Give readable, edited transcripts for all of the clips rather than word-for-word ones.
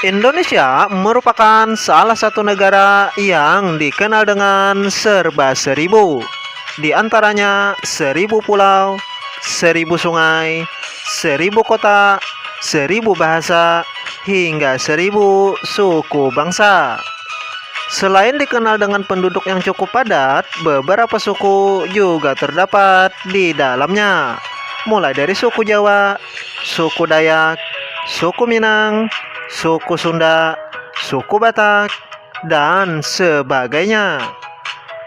Indonesia merupakan salah satu negara yang dikenal dengan serba seribu. Di antaranya 1.000 pulau, 1.000 sungai, 1.000 kota, 1.000 bahasa, hingga 1.000 suku bangsa. Selain dikenal dengan penduduk yang cukup padat, beberapa suku juga terdapat di dalamnya. Mulai dari suku Jawa, suku Dayak, suku Minang, suku Sunda, suku Batak, dan sebagainya.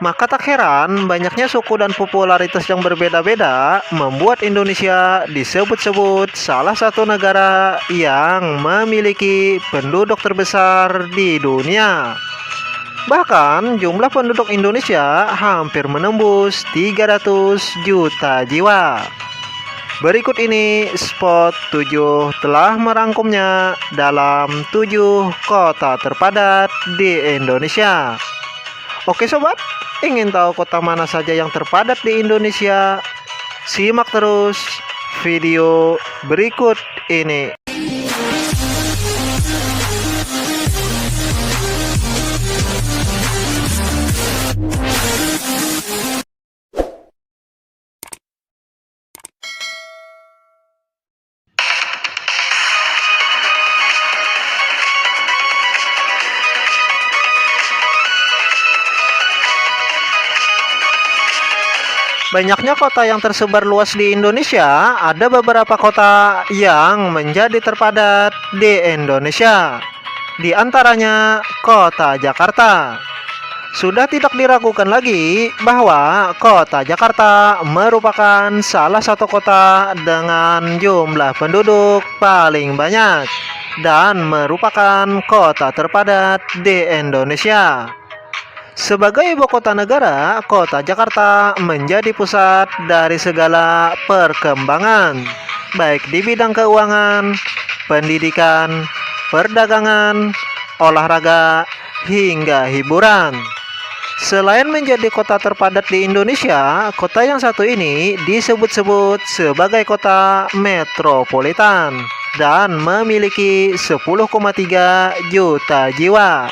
Maka tak heran banyaknya suku dan popularitas yang berbeda-beda membuat Indonesia disebut-sebut salah satu negara yang memiliki penduduk terbesar di dunia. Bahkan jumlah penduduk Indonesia hampir menembus 300 juta jiwa. Berikut ini spot 7 telah merangkumnya dalam 7 kota terpadat di Indonesia. Oke sobat, ingin tahu kota mana saja yang terpadat di Indonesia? Simak terus video berikut ini. Banyaknya kota yang tersebar luas di Indonesia, ada beberapa kota yang menjadi terpadat di Indonesia. Di antaranya kota Jakarta. Sudah tidak diragukan lagi bahwa kota Jakarta merupakan salah satu kota dengan jumlah penduduk paling banyak dan merupakan kota terpadat di Indonesia. Sebagai ibu kota negara, kota Jakarta menjadi pusat dari segala perkembangan, baik di bidang keuangan, pendidikan, perdagangan, olahraga, hingga hiburan. Selain menjadi kota terpadat di Indonesia, kota yang satu ini disebut-sebut sebagai kota metropolitan dan memiliki 10,3 juta jiwa.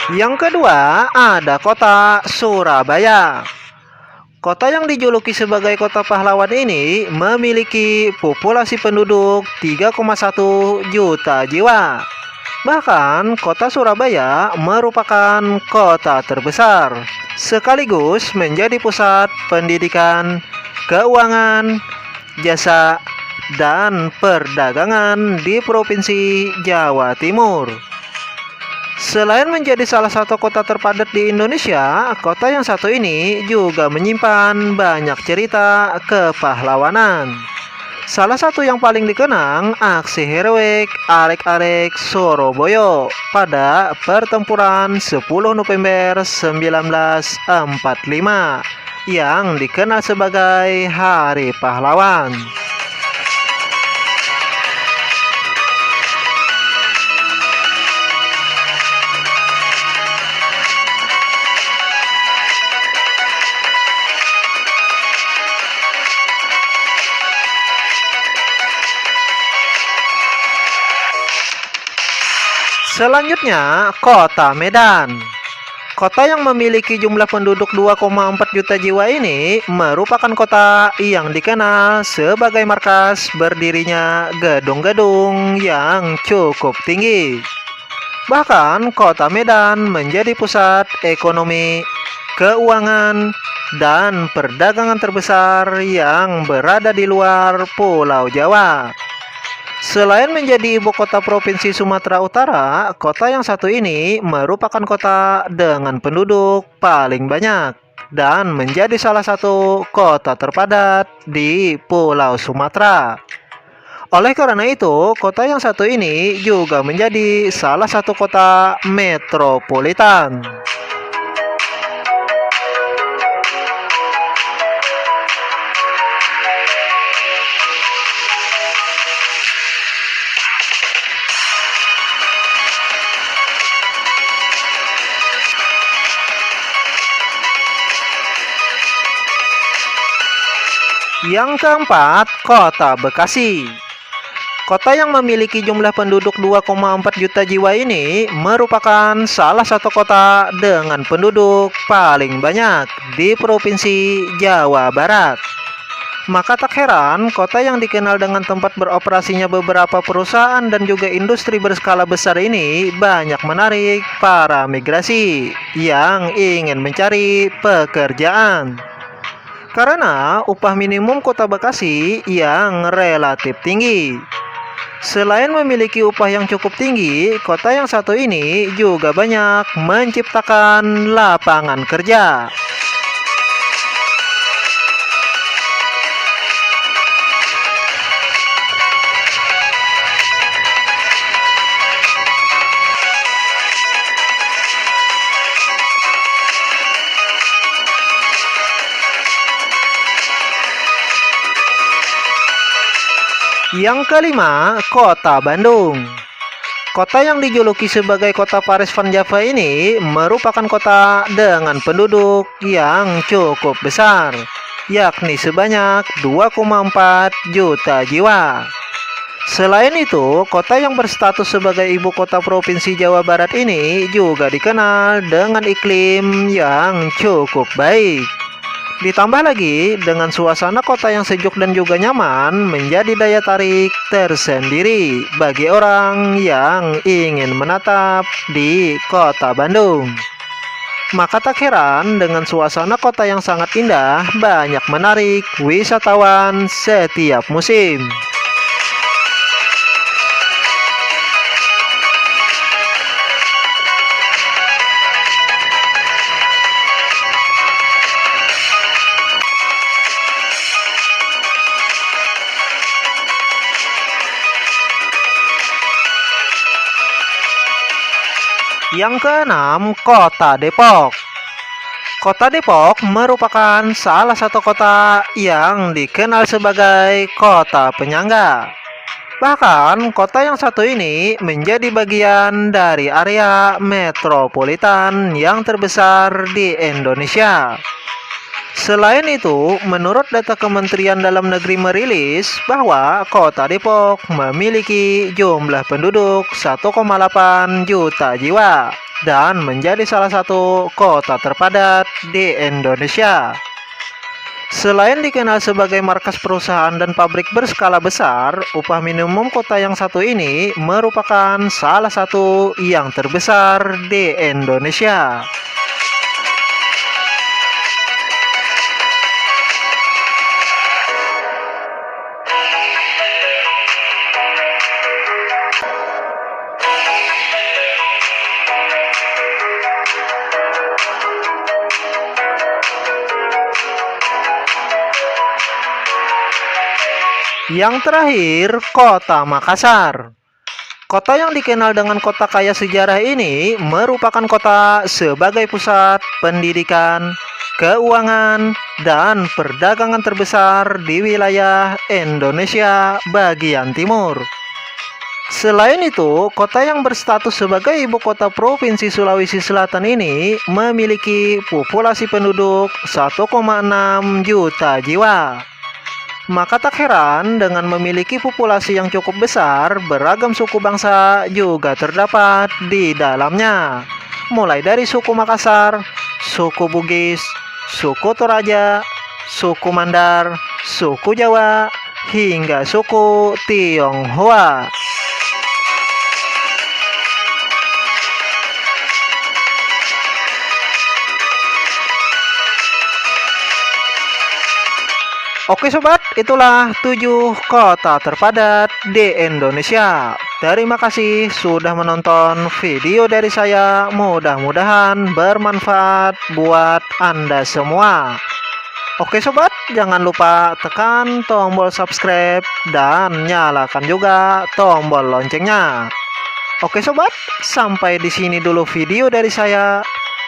Yang kedua, ada kota Surabaya. Kota yang dijuluki sebagai kota pahlawan ini memiliki populasi penduduk 3,1 juta jiwa. Bahkan, kota Surabaya merupakan kota terbesar, sekaligus menjadi pusat pendidikan, keuangan, jasa, dan perdagangan di Provinsi Jawa Timur. Selain menjadi salah satu kota terpadat di Indonesia, kota yang satu ini juga menyimpan banyak cerita kepahlawanan. Salah satu yang paling dikenang, aksi heroik Arek-Arek Surabaya pada pertempuran 10 November 1945 yang dikenal sebagai Hari Pahlawan. Selanjutnya, kota Medan. Kota yang memiliki jumlah penduduk 2,4 juta jiwa ini merupakan kota yang dikenal sebagai markas berdirinya gedung-gedung yang cukup tinggi. Bahkan, kota Medan menjadi pusat ekonomi, keuangan, dan perdagangan terbesar yang berada di luar Pulau Jawa. Selain menjadi ibu kota Provinsi Sumatera Utara, kota yang satu ini merupakan kota dengan penduduk paling banyak dan menjadi salah satu kota terpadat di Pulau Sumatera. Oleh karena itu, kota yang satu ini juga menjadi salah satu kota metropolitan. Yang keempat, Kota Bekasi. Kota yang memiliki jumlah penduduk 2,4 juta jiwa ini merupakan salah satu kota dengan penduduk paling banyak di Provinsi Jawa Barat. Maka tak heran, kota yang dikenal dengan tempat beroperasinya beberapa perusahaan dan juga industri berskala besar ini banyak menarik para migrasi yang ingin mencari pekerjaan. Karena upah minimum Kota Bekasi yang relatif tinggi. Selain memiliki upah yang cukup tinggi, kota yang satu ini juga banyak menciptakan lapangan kerja. Yang kelima, Kota Bandung. Kota yang dijuluki sebagai kota Paris Van Java ini merupakan kota dengan penduduk yang cukup besar, yakni sebanyak 2,4 juta jiwa. Selain itu, kota yang berstatus sebagai ibu kota Provinsi Jawa Barat ini juga dikenal dengan iklim yang cukup baik. Ditambah lagi dengan suasana kota yang sejuk dan juga nyaman menjadi daya tarik tersendiri bagi orang yang ingin menetap di Kota Bandung. Maka tak heran dengan suasana kota yang sangat indah banyak menarik wisatawan setiap musim. Yang keenam, Kota Depok. Kota Depok merupakan salah satu kota yang dikenal sebagai kota penyangga. Bahkan, kota yang satu ini menjadi bagian dari area metropolitan yang terbesar di Indonesia. Selain itu, menurut data Kementerian Dalam Negeri merilis bahwa Kota Depok memiliki jumlah penduduk 1,8 juta jiwa dan menjadi salah satu kota terpadat di Indonesia. Selain dikenal sebagai markas perusahaan dan pabrik berskala besar, upah minimum kota yang satu ini merupakan salah satu yang terbesar di Indonesia. Yang terakhir, Kota Makassar. Kota yang dikenal dengan kota kaya sejarah ini merupakan kota sebagai pusat pendidikan, keuangan, dan perdagangan terbesar di wilayah Indonesia bagian timur. Selain itu, kota yang berstatus sebagai ibu kota Provinsi Sulawesi Selatan ini memiliki populasi penduduk 1,6 juta jiwa. Maka tak heran dengan memiliki populasi yang cukup besar, beragam suku bangsa juga terdapat di dalamnya. Mulai dari suku Makassar, suku Bugis, suku Toraja, suku Mandar, suku Jawa, hingga suku Tionghoa. Oke sobat, itulah 7 kota terpadat di Indonesia. Terima kasih sudah menonton video dari saya. Mudah-mudahan bermanfaat buat Anda semua. Oke sobat, jangan lupa tekan tombol subscribe dan nyalakan juga tombol loncengnya. Oke sobat, sampai di sini dulu video dari saya.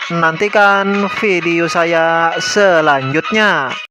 Nantikan video saya selanjutnya.